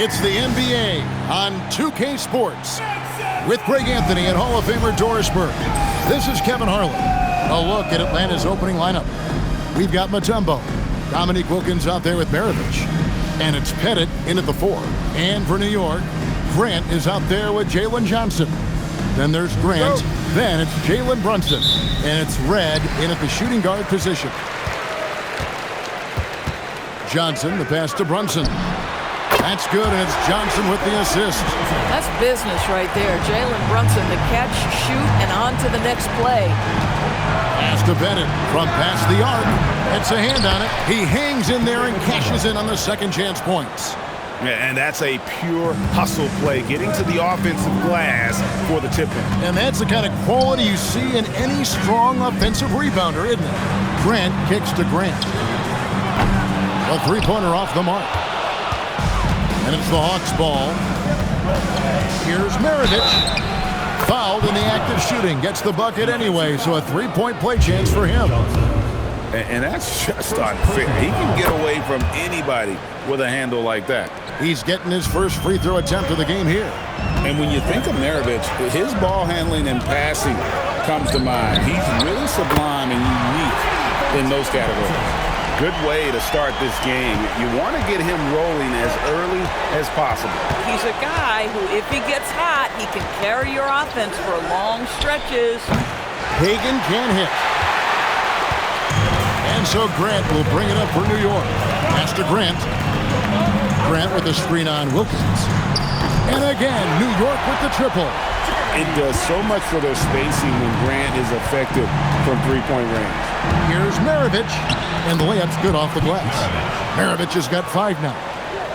It's the NBA on 2K Sports with Greg Anthony and Hall of Famer Doris Burke. This is Kevin Harlan. A look at Atlanta's opening lineup. We've got Mutombo, Dominique Wilkins out there with Maravich, and it's Pettit in at the 4. And for New York, Grant is out there with Jalen Johnson. Then there's Grant. Then it's Jalen Brunson. And it's Red in at the shooting guard position. Johnson, the pass to Brunson. That's good, and it's Johnson with the assist. That's business right there. Jalen Brunson, the catch, shoot, and on to the next play. Pass to Bennett from past the arc. It's a hand on it. He hangs in there and cashes in on the second chance points. Yeah, and that's a pure hustle play, getting to the offensive glass for the tip-in. And that's the kind of quality you see in any strong offensive rebounder, isn't it? Grant kicks to Grant. A three-pointer off the mark. And it's the Hawks' ball. Here's Maravich. Fouled in the act of shooting. Gets the bucket anyway, so a three-point play chance for him. And that's just unfair. He can get away from anybody with a handle like that. He's getting his first free throw attempt of the game here. And when you think of Maravich, his ball handling and passing comes to mind. He's really sublime and unique in those categories. Good way to start this game. You want to get him rolling as early as possible. He's a guy who, if he gets hot, he can carry your offense for long stretches. Hagan can't hit. And so Grant will bring it up for New York. Pass to Grant. Grant with the screen on Wilkins. And again, New York with the triple. It does so much for their spacing when Grant is effective from three-point range. Here's Maravich. And the layup's good off the glass. Maravich has got 5 now.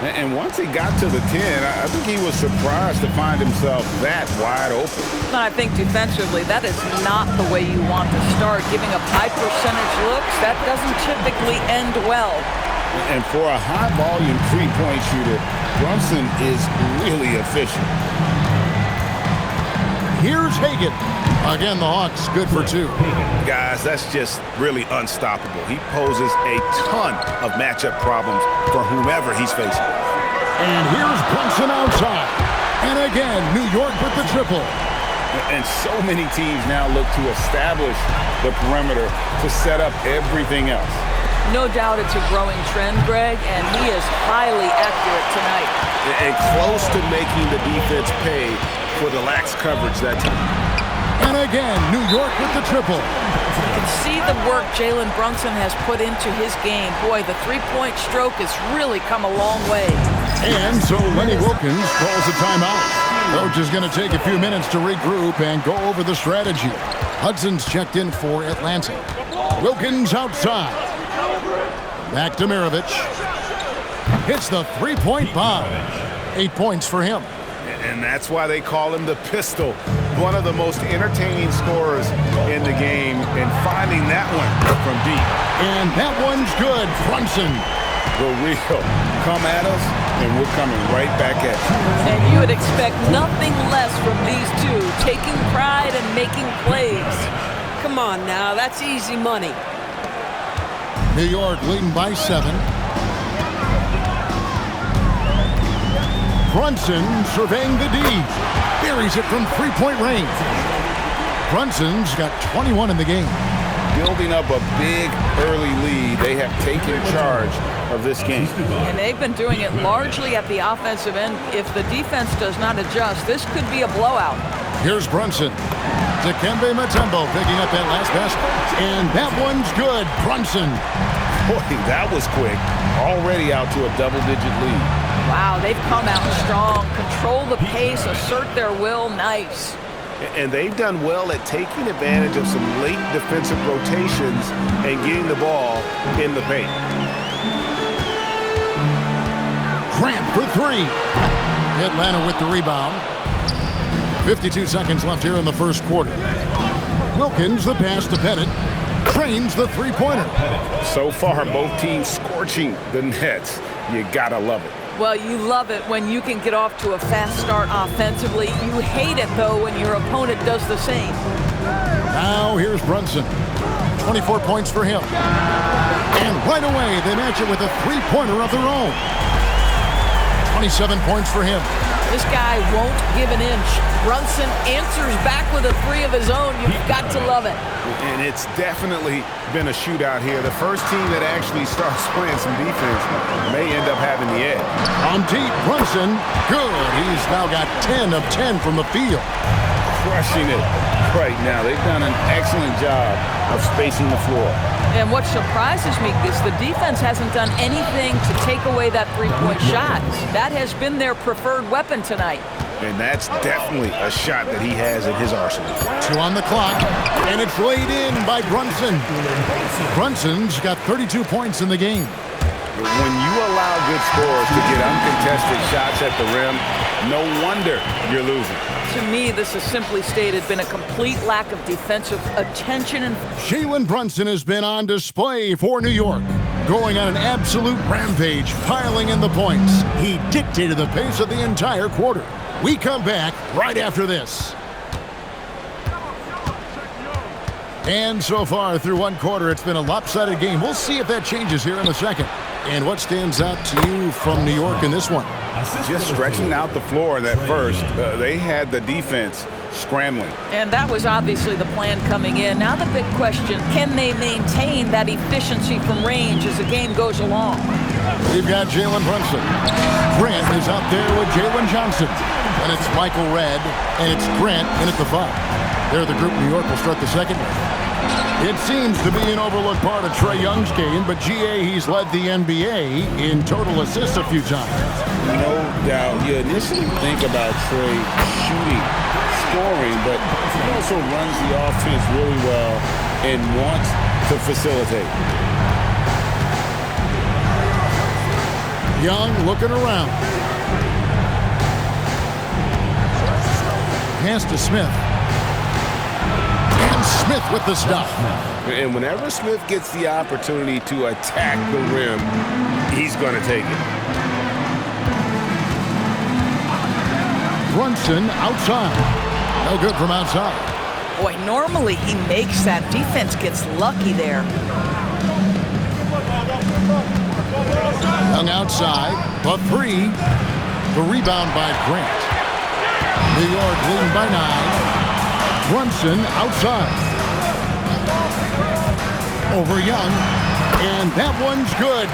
And once he got to the 10, I think he was surprised to find himself that wide open. I think defensively, that is not the way you want to start. Giving up high percentage looks, that doesn't typically end well. And for a high-volume three-point shooter, Brunson is really efficient. Here's Hagan. Again, the Hawks good for 2. Guys, that's just really unstoppable. He poses a ton of matchup problems for whomever he's facing. And here's Brunson outside. And again, New York with the triple. And so many teams now look to establish the perimeter to set up everything else. No doubt it's a growing trend, Greg, and he is highly accurate tonight. And close to making the defense pay for the lax coverage that time. And again, New York with the triple. You can see the work Jalen Brunson has put into his game. Boy, the three-point stroke has really come a long way. And so Lenny Wilkins calls a timeout. Coach is going to take a few minutes to regroup and go over the strategy. Hudson's checked in for Atlanta. Wilkins outside. Back to Maravich. Hits the three-point bomb. 8 points for him. And that's why they call him the pistol. One of the most entertaining scorers in the game, and finding that one from deep. And that one's good. Brunson. The real. Come at us, and we're coming right back at you. And you would expect nothing less from these two, taking pride and making plays. Come on now, that's easy money. New York leading by 7. Brunson surveying the D. Buries it from three-point range. Brunson's got 21 in the game. Building up a big early lead. They have taken charge of this game. And they've been doing it largely at the offensive end. If the defense does not adjust, this could be a blowout. Here's Brunson. Dikembe Mutombo picking up that last basket. And that one's good. Brunson. Boy, that was quick. Already out to a double-digit lead. Wow, they've come out strong. Control the pace, assert their will. Nice. And they've done well at taking advantage of some late defensive rotations and getting the ball in the paint. Grant for 3. Atlanta with the rebound. 52 seconds left here in the first quarter. Wilkins, the pass to Pettit. Trains the three-pointer. So far, both teams scorching the nets. You gotta love it. Well, you love it when you can get off to a fast start offensively. You hate it, though, when your opponent does the same. Now here's Brunson. 24 points for him. And right away, they match it with a three-pointer of their own. 27 points for him. This guy won't give an inch. Brunson answers back with a three of his own. You've got to love it. And it's definitely been a shootout here. The first team that actually starts playing some defense may end up having the edge. On deep, Brunson, good. He's now got 10 of 10 from the field. Crushing it right now. They've done an excellent job of spacing the floor. And what surprises me is the defense hasn't done anything to take away that three-point shot. That has been their preferred weapon tonight. And that's definitely a shot that he has in his arsenal. 2 on the clock, and it's laid in by Brunson. Brunson's got 32 points in the game. When you allow good scores to get uncontested shots at the rim, no wonder you're losing. To me, this has simply stated been a complete lack of defensive attention. And Jalen Brunson has been on display for New York, going on an absolute rampage, piling in the points. He dictated the pace of the entire quarter. We come back right after this. And so far through one quarter, it's been a lopsided game. We'll see if that changes here in a second. And what stands out to you from New York in this one? Just stretching out the floor that first. They had the defense scrambling. And that was obviously the plan coming in. Now the big question, can they maintain that efficiency from range as the game goes along? We've got Jalen Brunson. Grant is out there with Jalen Johnson. And it's Michael Redd, and it's Grant in at the 5. They're the group New York will start the second with. It seems to be an overlooked part of Trae Young's game, but GA, he's led the NBA in total assists a few times. No doubt. You initially think about Trae shooting, scoring, but he also runs the offense really well and wants to facilitate. Young looking around. Pass to Smith. And Smith with the stop. And whenever Smith gets the opportunity to attack the rim, he's going to take it. Brunson outside. No good from outside. Boy, normally he makes that. Defense gets lucky there. Young outside. The 3. The rebound by Grant. New York leading by 9. Brunson outside. Over Young. And that one's good.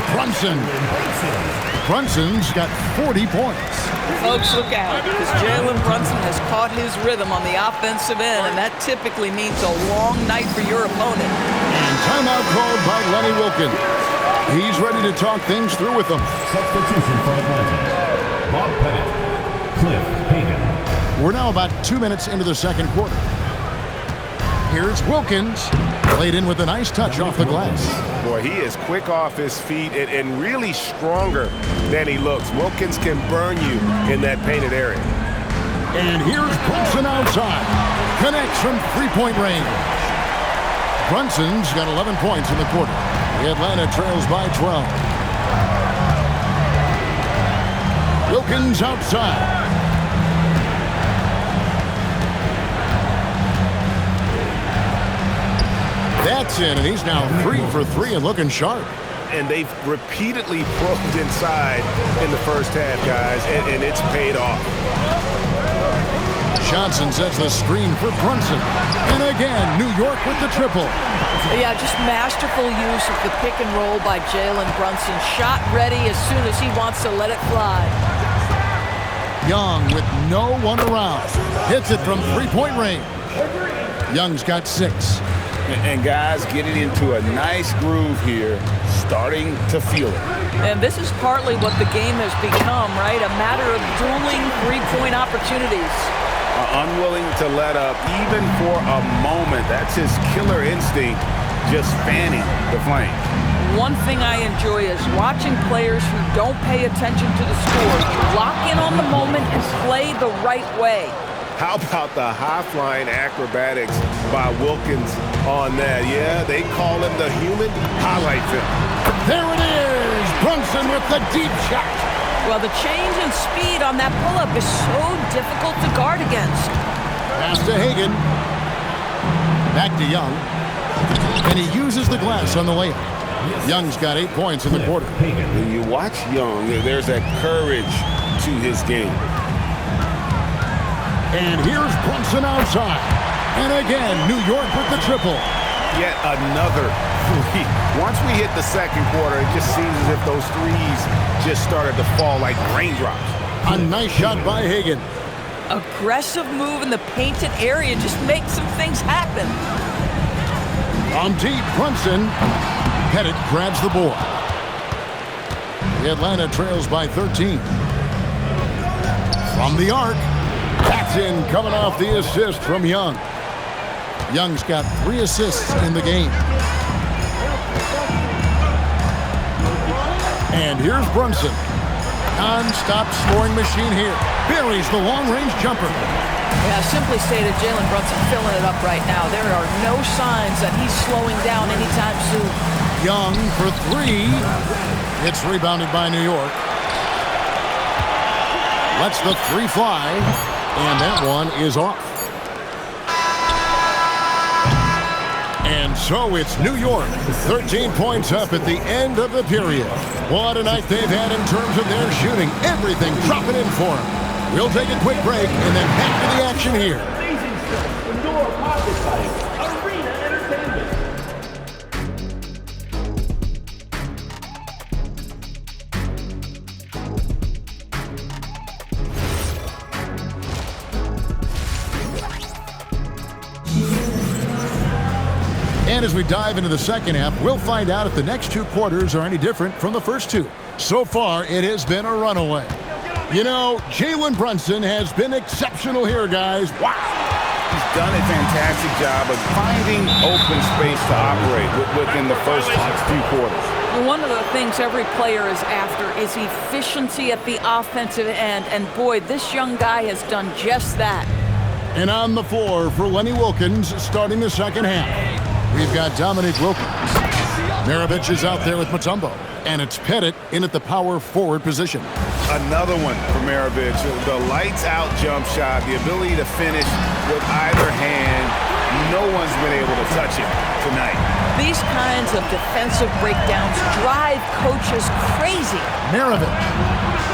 Brunson's got 40 points. Folks, look out, because Jalen Brunson has caught his rhythm on the offensive end, and that typically means a long night for your opponent. And timeout called by Lenny Wilkins. He's ready to talk things through with them. Substitution for Atlanta. Bob Pettit. Cliff Hagan. We're now about 2 minutes into the second quarter. Here's Wilkins, laid in with a nice touch off the glass. Boy, he is quick off his feet and really stronger than he looks. Wilkins can burn you in that painted area. And here's Brunson outside. Connects from three-point range. Brunson's got 11 points in the quarter. The Atlanta trails by 12. Wilkins outside. That's in, and he's now 3 for 3 and looking sharp. And they've repeatedly probed inside in the first half, guys, and it's paid off. Johnson sets the screen for Brunson. And again, New York with the triple. Yeah, just masterful use of the pick and roll by Jalen Brunson. Shot ready as soon as he wants to let it fly. Young with no one around. Hits it from three-point range. Young's got 6. And guys getting into a nice groove here, starting to feel it. And this is partly what the game has become, right? A matter of dueling three-point opportunities. Unwilling to let up even for a moment. That's his killer instinct, just fanning the flame. One thing I enjoy is watching players who don't pay attention to the score lock in on the moment and play the right way. How about the high-flying acrobatics by Wilkins on that? Yeah, they call him the human highlight film. There it is! Brunson with the deep shot. Well, the change in speed on that pull-up is so difficult to guard against. Pass to Hagan. Back to Young. And he uses the glass on the layup. Young's got 8 points in the quarter. When you watch Young, there's that courage to his game. And here's Brunson outside. And again, New York with the triple. Yet another three. Once we hit the second quarter, it just seems as if those threes just started to fall like raindrops. A nice shot by Hagan. Aggressive move in the painted area just makes some things happen. From deep, Brunson. Pettit grabs the board. The Atlanta trails by 13. From the arc. That's in, coming off the assist from Young. Young's got 3 assists in the game. And here's Brunson. Non-stop scoring machine here. Buries the long-range jumper. Yeah, simply stated, Jalen Brunson filling it up right now. There are no signs that he's slowing down anytime soon. Young for 3. It's rebounded by New York. Lets the 3 fly. And that one is off. And so it's New York, 13 points up at the end of the period. What a night they've had in terms of their shooting. Everything dropping in for them. We'll take a quick break and then back to the action here. Amazing stuff. Indoor pocket fighting. Arena entertainment. And as we dive into the second half, we'll find out if the next 2 quarters are any different from the first 2. So far, it has been a runaway. You know, Jalen Brunson has been exceptional here, guys. Wow. He's done a fantastic job of finding open space to operate within the first few quarters. One of the things every player is after is efficiency at the offensive end. And boy, this young guy has done just that. And on the floor for Lenny Wilkins starting the second half. We've got Dominic Wilkins. Maravich is out there with Mutombo. And it's Pettit in at the power forward position. Another one for Maravich. The lights-out jump shot, the ability to finish with either hand. No one's been able to touch it tonight. These kinds of defensive breakdowns drive coaches crazy. Maravich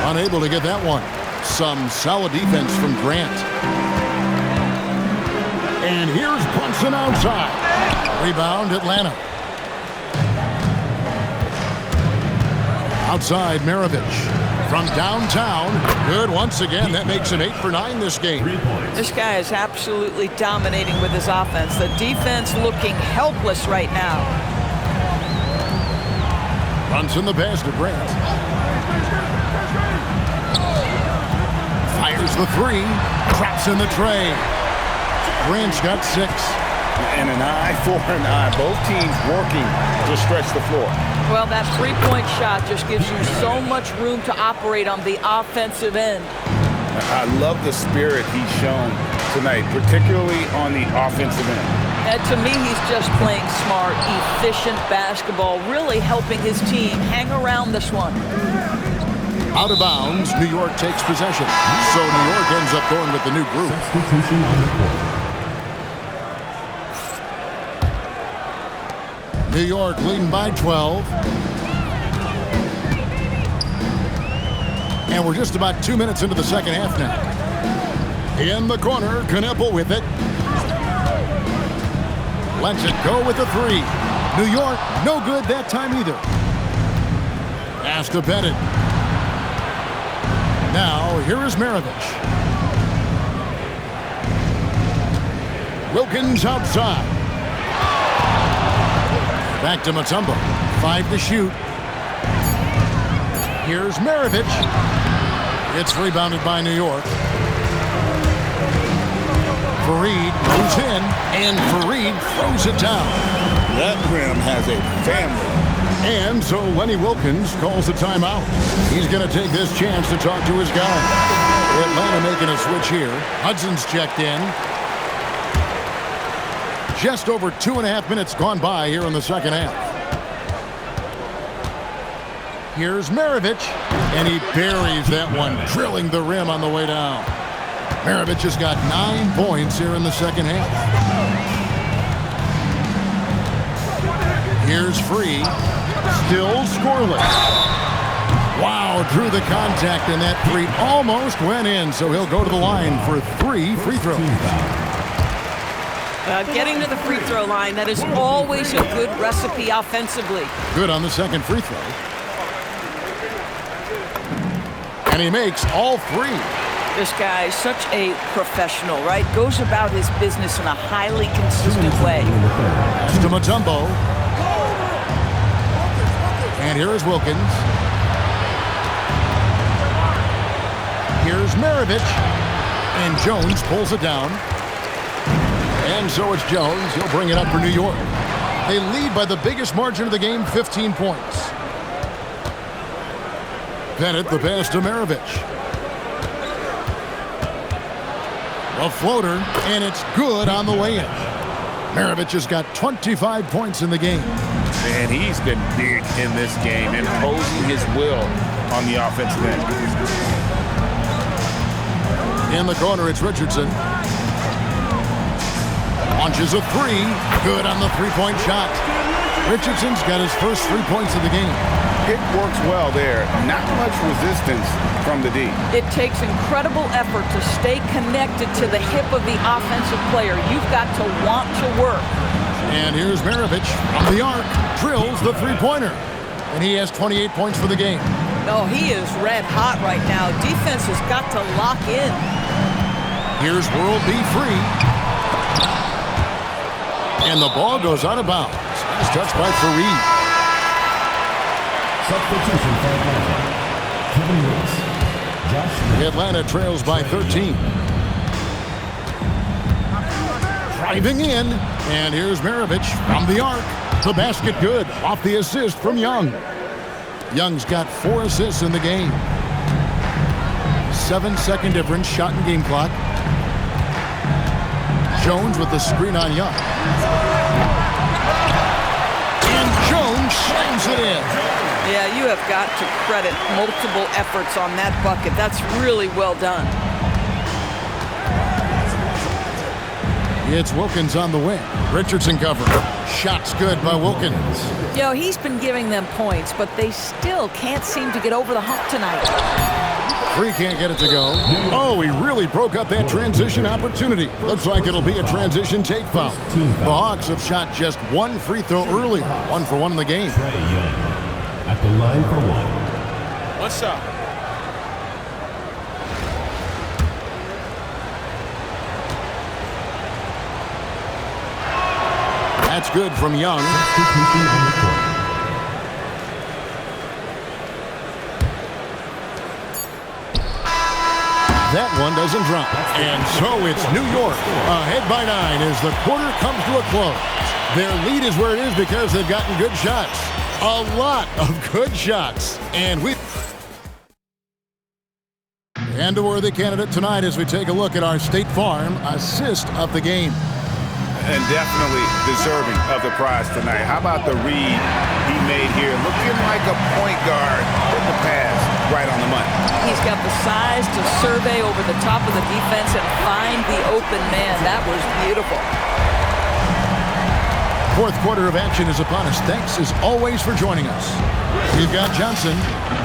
unable to get that one. Some solid defense from Grant. And here's Brunson outside. Rebound, Atlanta. Outside, Maravich. From downtown. Good once again. That makes him 8 for 9 this game. This guy is absolutely dominating with his offense. The defense looking helpless right now. Brunson the pass to Grant. Fires the 3. Traps in the tray. Grant's got 6. And an eye for an eye. Both teams working to stretch the floor. Well, that three-point shot just gives you so much room to operate on the offensive end. I love the spirit he's shown tonight, particularly on the offensive end. And to me, he's just playing smart, efficient basketball, really helping his team hang around this one. Out of bounds, New York takes possession. So New York ends up going with the new group. Substitution on the court. New York leading by 12. And we're just about 2 minutes into the second half now. In the corner, Kneppel with it. Lets it go with the 3. New York, no good that time either. Pass to Pettit. Now, here is Maravich. Wilkins outside. Back to Mutombo. 5 to shoot. Here's Maravich. It's rebounded by New York. Fareed moves in, and Fareed throws it down. That rim has a family. And so Lenny Wilkins calls a timeout. He's going to take this chance to talk to his guy. Atlanta making a switch here. Hudson's checked in. Just over 2.5 minutes gone by here in the second half. Here's Maravich, and he buries that one, drilling the rim on the way down. Maravich has got 9 points here in the second half. Here's Free, still scoreless. Wow, drew the contact, and that three almost went in, so he'll go to the line for 3 free throws. Getting to the free throw line, that is always a good recipe offensively. Good on the second free throw. And he makes all 3. This guy is such a professional, right? Goes about his business in a highly consistent way. Pass to Mutombo. And here is Wilkins. Here's Maravich. And Jones pulls it down. And so it's Jones. He'll bring it up for New York. They lead by the biggest margin of the game, 15 points. Bennett, the pass to Maravich. A floater, and it's good on the way in. Maravich has got 25 points in the game. And he's been big in this game, imposing his will on the offensive end. In the corner, it's Richardson. Launches a 3. Good on the three-point shot. Richardson's got his first 3 points of the game. It works well there. Not much resistance from the D. It takes incredible effort to stay connected to the hip of the offensive player. You've got to want to work. And here's Maravich from the arc. Drills the three-pointer. And he has 28 points for the game. Oh, he is red hot right now. Defense has got to lock in. Here's World B free. And the ball goes out of bounds. It's touched by Fareed. Substitution for Atlanta. Kevin Lewis. Josh Smith. Atlanta trails by 13. Driving in. And here's Maravich from the arc. The basket good. Off the assist from Young. Young's got 4 assists in the game. 7-second difference. Shot and game clock. Jones with the screen on Young. And Jones slams it in. Yeah, you have got to credit multiple efforts on that bucket. That's really well done. It's Wilkins on the wing. Richardson covering. Shots good by Wilkins. You know, he's been giving them points, but they still can't seem to get over the hump tonight. Free can't get it to go. Oh, he really broke up that transition opportunity. Looks like it'll be a transition take foul. The Hawks have shot just 1 free throw early. 1 for 1 in the game. Trey Young at the line for 1. What's up? That's good from Young. Substitution on the court. That one doesn't drop. And so it's New York ahead by 9 as the quarter comes to a close. Their lead is where it is because they've gotten good shots. A lot of good shots. And a worthy candidate tonight as we take a look at our State Farm assist of the game. And definitely deserving of the prize tonight. How about the read he made here? Looking like a point guard with the pass right on the money. He's got the size to survey over the top of the defense and find the open man. That was beautiful. Fourth quarter of action is upon us. Thanks as always for joining us. We've got Johnson,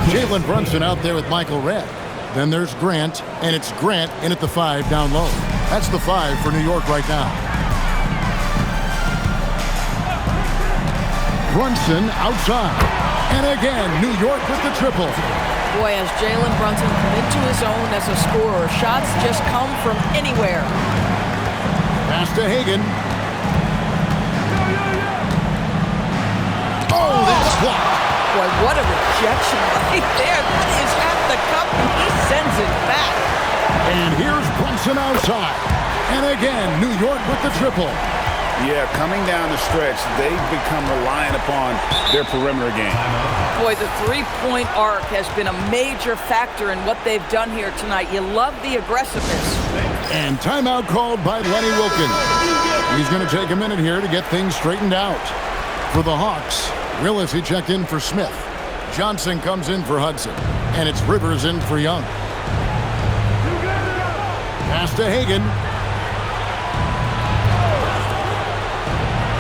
Jalen Brunson out there with Michael Redd. Then there's Grant, and it's Grant in at the 5 down low. That's the 5 for New York right now. Brunson outside. And again, New York with the triple. Boy, as Jalen Brunson come into his own as a scorer, shots just come from anywhere. Pass to Hagan. Oh, that's blocked. Boy, what a rejection right there. That is at the cup, and he sends it back. And here's Brunson outside. And again, New York with the triple. Yeah, coming down the stretch, they've become reliant upon their perimeter game. Boy, the three-point arc has been a major factor in what they've done here tonight. You love the aggressiveness. And timeout called by Lenny Wilkins. He's going to take a minute here to get things straightened out. For the Hawks, Willis, he checked in for Smith. Johnson comes in for Hudson. And it's Rivers in for Young. Pass to Hagan.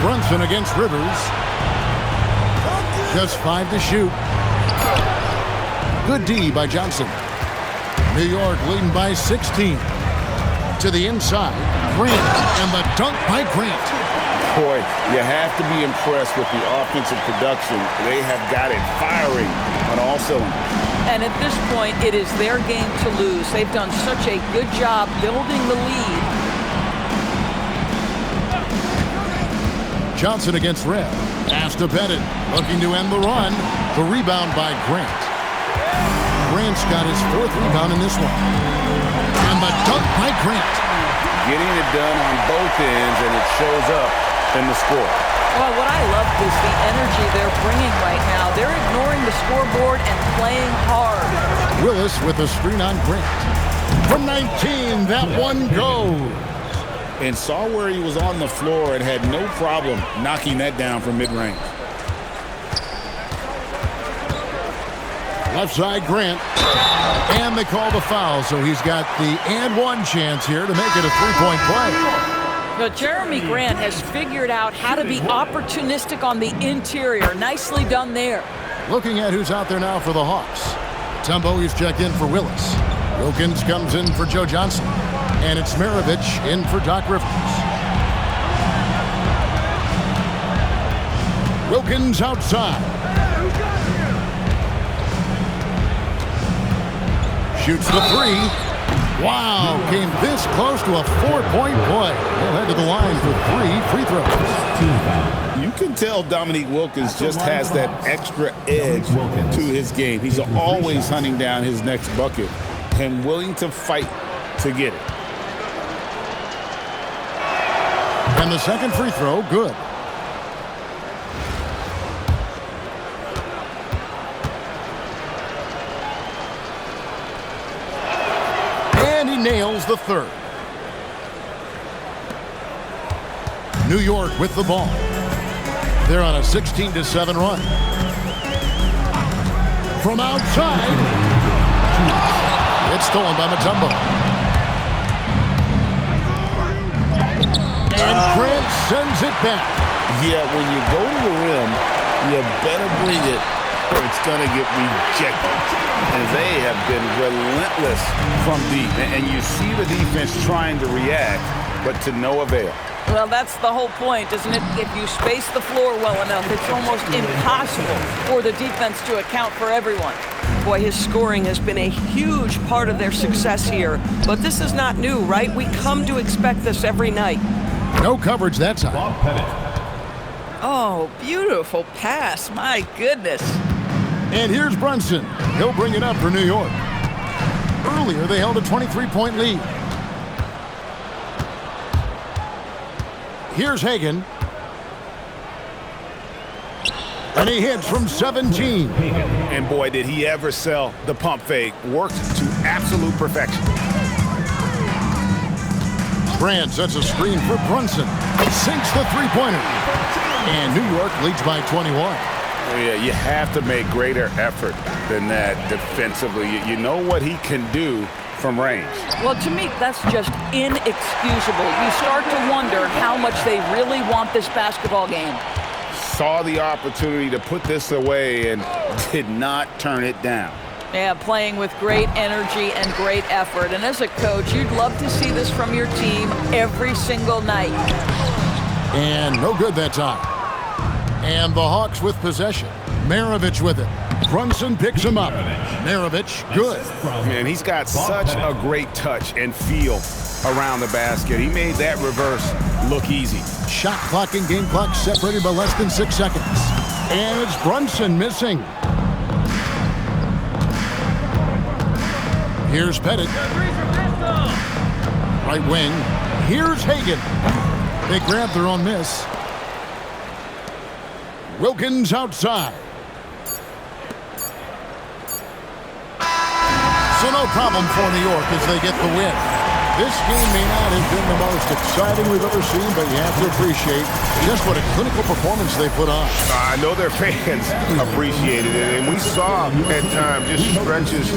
Brunson against Rivers. Just 5 to shoot. Good D by Johnson. New York leading by 16. To the inside, Grant, and the dunk by Grant. Boy, you have to be impressed with the offensive production. They have got it firing on all cylinders. And at this point, it is their game to lose. They've done such a good job building the lead. Johnson against Red. Pass to Pettit, looking to end the run. The rebound by Grant. Grant's got his 4th rebound in this one. And the dunk by Grant. Getting it done on both ends, and it shows up in the score. Well, what I love is the energy they're bringing right now. They're ignoring the scoreboard and playing hard. Willis with a screen on Grant. From 19, that one goes. And saw where he was on the floor and had no problem knocking that down from mid-range. Left side, Grant. And they call the foul, so he's got the and one chance here to make it a three-point play. Now, Jeremy Grant has figured out how to be opportunistic on the interior. Nicely done there. Looking at who's out there now for the Hawks. Tumbo, he's checked in for Willis. Wilkins comes in for Joe Johnson. And it's Maravich in for Doc Rivers. Wilkins outside. Shoots the three. Wow, came this close to a 4-point play. He'll head to the line for 3 free throws. You can tell Dominique Wilkins just has that extra edge to his game. He's always hunting down his next bucket and willing to fight to get it. And the second free throw, good. And he nails the third. New York with the ball. They're on a 16-7 run. From outside. It's stolen by Mutombo. And Grant sends it back. Yeah, when you go to the rim, you better bring it or it's going to get rejected. And they have been relentless from deep. And you see the defense trying to react, but to no avail. Well, that's the whole point, isn't it? If you space the floor well enough, it's almost impossible for the defense to account for everyone. Boy, his scoring has been a huge part of their success here. But this is not new, right? We come to expect this every night. No coverage that time. Bob Pettit. Oh, beautiful pass. My goodness. And here's Brunson. He'll bring it up for New York. Earlier, they held a 23-point lead. Here's Hagan. And he hits from 17. And boy, did he ever sell the pump fake. Worked to absolute perfection. Grant sets a screen for Brunson. Sinks the three-pointer. And New York leads by 21. Yeah, you have to make greater effort than that defensively. You know what he can do from range. Well, to me, that's just inexcusable. You start to wonder how much they really want this basketball game. Saw the opportunity to put this away and did not turn it down. Yeah, playing with great energy and great effort. And as a coach, you'd love to see this from your team every single night. And no good that time. And the Hawks with possession. Maravich with it. Brunson picks him up. Maravich, good. Man, he's got such a great touch and feel around the basket. He made that reverse look easy. Shot clock and game clock separated by less than 6 seconds. And it's Brunson missing. Here's Pettit. Right wing. Here's Hagan. They grab their own miss. Wilkins outside. So no problem for New York as they get the win. This game may not have been the most exciting we've ever seen, but you have to appreciate just what a clinical performance they put on. I know their fans appreciated it, and we saw at times just stretches